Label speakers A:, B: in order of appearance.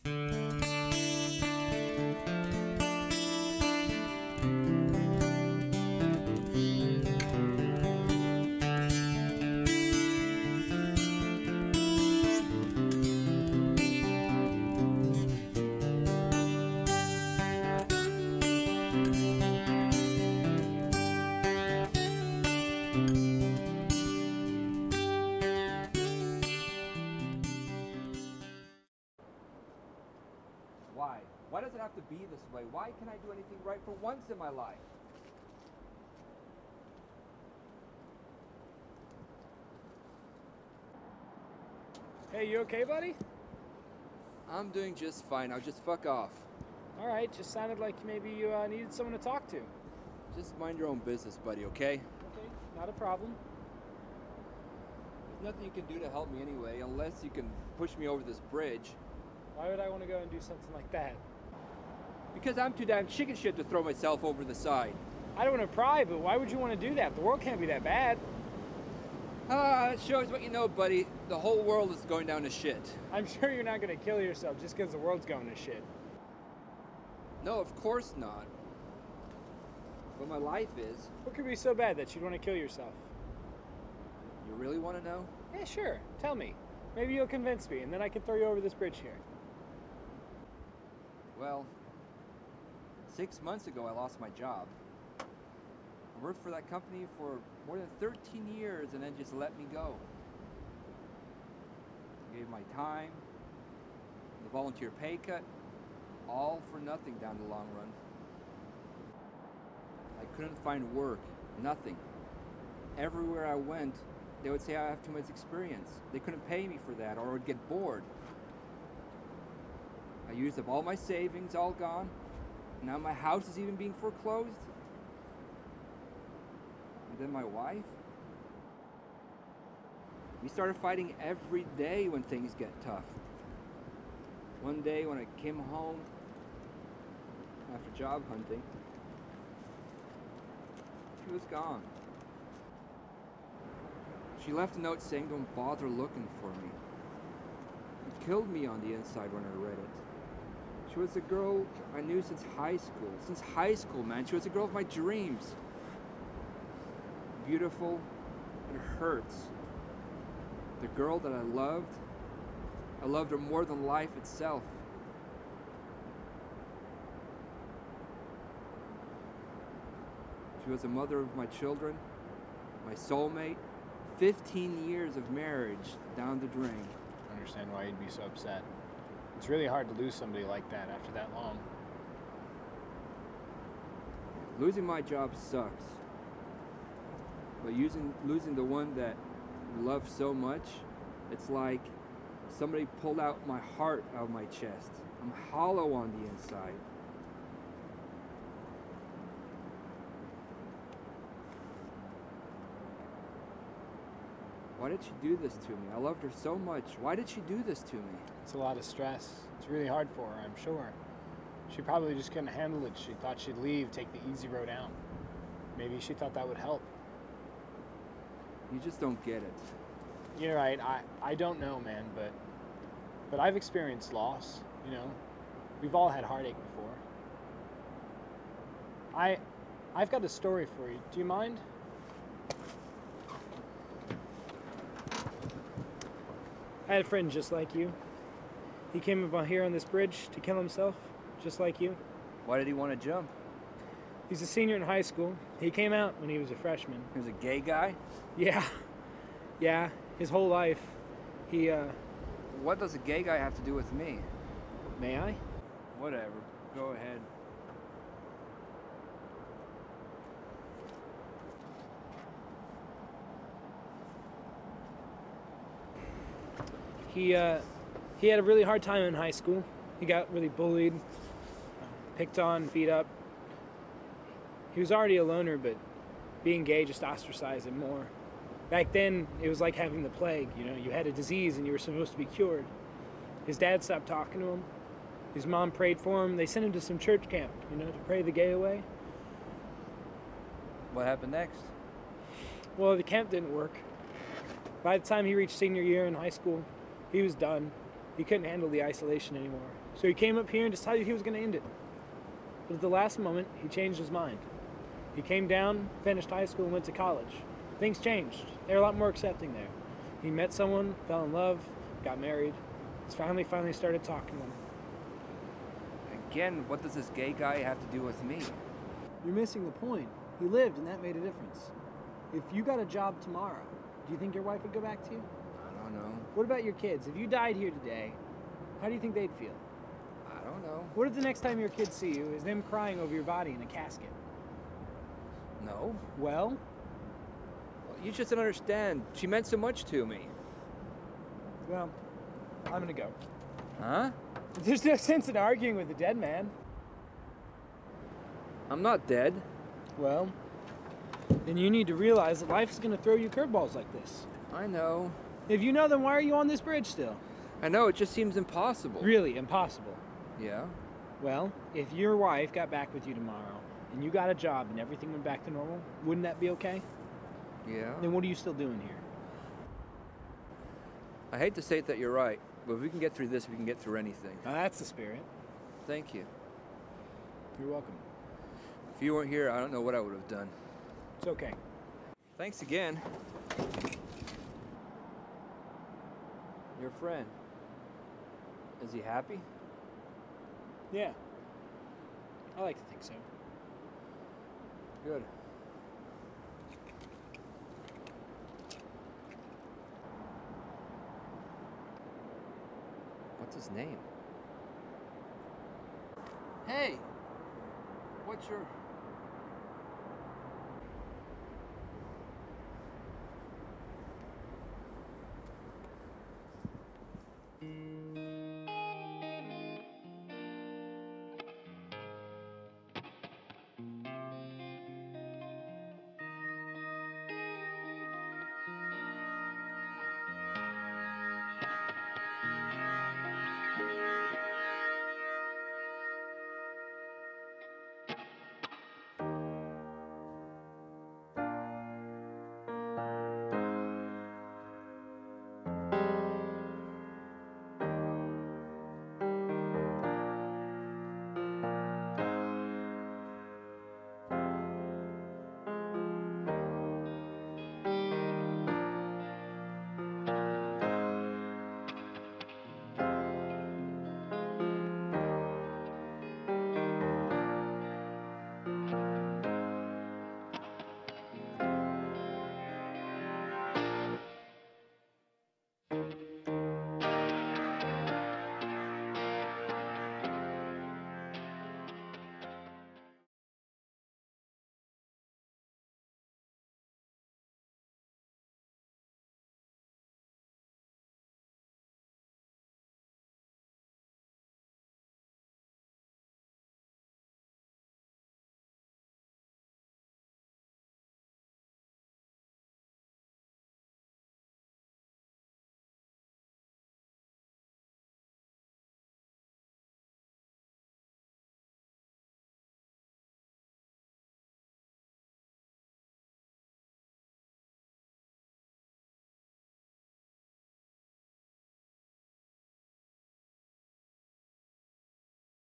A: Why? Why does it have to be this way? Why can't I do anything right for once in my life?
B: Hey, you okay, buddy?
A: I'm doing just fine. Now just fuck off.
B: All right, just sounded like maybe you needed someone to talk to.
A: Just mind your own business, buddy, okay?
B: Okay, not a problem.
A: There's nothing you can do to help me anyway, unless you can push me over this bridge.
B: Why would I want to go and do something like that?
A: Because I'm too damn chicken shit to throw myself over the side.
B: I don't want to pry, but why would you want to do that? The world can't be that bad.
A: It shows what you know, buddy. The whole world is going down to shit.
B: I'm sure you're not going to kill yourself just because the world's going to shit.
A: No, of course not. But my life is.
B: What could be so bad that you'd want to kill yourself?
A: You really want to know?
B: Yeah, sure. Tell me. Maybe you'll convince me, and then I can throw you over this bridge here.
A: Well, 6 months ago I lost my job. I worked for that company for more than 13 years and then just let me go. I gave my time, the volunteer pay cut, all for nothing down the long run. I couldn't find work, nothing. Everywhere I went, they would say I have too much experience. They couldn't pay me for that or I would get bored. I used up all my savings, all gone. Now my house is even being foreclosed. And then my wife. We started fighting every day when things get tough. One day when I came home after job hunting, she was gone. She left a note saying, "Don't bother looking for me." It killed me on the inside when I read it. She was a girl I knew since high school. Since high school, man. She was a girl of my dreams. Beautiful. It hurts. The girl that I loved her more than life itself. She was the mother of my children, my soulmate. 15 years of marriage down the drain.
B: I understand why you'd be so upset. It's really hard to lose somebody like that after that long.
A: Losing my job sucks. But losing the one that you love so much, it's like somebody pulled out my heart out of my chest. I'm hollow on the inside. Why did she do this to me? I loved her so much. Why did she do this to me?
B: It's a lot of stress. It's really hard for her, I'm sure. She probably just couldn't handle it. She thought she'd leave, take the easy road out. Maybe she thought that would help.
A: You just don't get it.
B: You're right. I don't know, man, but I've experienced loss, you know. We've all had heartache before. I've got a story for you. Do you mind? I had a friend just like you. He came up here on this bridge to kill himself, just like you.
A: Why did he want to jump?
B: He's a senior in high school. He came out when he was a freshman.
A: He was a gay guy?
B: Yeah, his whole life. He,
A: What does a gay guy have to do with me?
B: May I?
A: Whatever. Go ahead.
B: He had a really hard time in high school. He got really bullied, picked on, beat up. He was already a loner, but being gay just ostracized him more. Back then, it was like having the plague. You know, you had a disease and you were supposed to be cured. His dad stopped talking to him. His mom prayed for him. They sent him to some church camp, you know, to pray the gay away.
A: What happened next?
B: Well, the camp didn't work. By the time he reached senior year in high school, he was done. He couldn't handle the isolation anymore. So he came up here and decided he was going to end it. But at the last moment, he changed his mind. He came down, finished high school, and went to college. Things changed. They were a lot more accepting there. He met someone, fell in love, got married. His family finally started talking to him.
A: Again, what does this gay guy have to do with me?
C: You're missing the point. He lived, and that made a difference. If you got a job tomorrow, do you think your wife would go back to you?
A: I don't know.
B: What about your kids? If you died here today, how do you think they'd feel?
A: I don't know.
B: What if the next time your kids see you is them crying over your body in a casket?
A: No.
B: Well,
A: You just don't understand. She meant so much to me.
B: well, I'm gonna go.
A: Huh?
B: There's no sense in arguing with a dead man.
A: I'm not dead.
B: Well, then you need to realize that life is gonna throw you curveballs like this.
A: I know.
B: If you know, then why are you on this bridge still?
A: I know, it just seems impossible.
B: Really impossible.
A: Yeah?
B: Well, if your wife got back with you tomorrow and you got a job and everything went back to normal, wouldn't that be okay?
A: Yeah?
B: Then what are you still doing here?
A: I hate to say it that you're right, but if we can get through this, we can get through anything.
B: That's the spirit.
A: Thank you.
B: You're welcome.
A: If you weren't here, I don't know what I would have done.
B: It's okay.
A: Thanks again. Your friend. Is he happy?
B: Yeah. I like to think so.
A: Good. What's his name? Hey! What's your...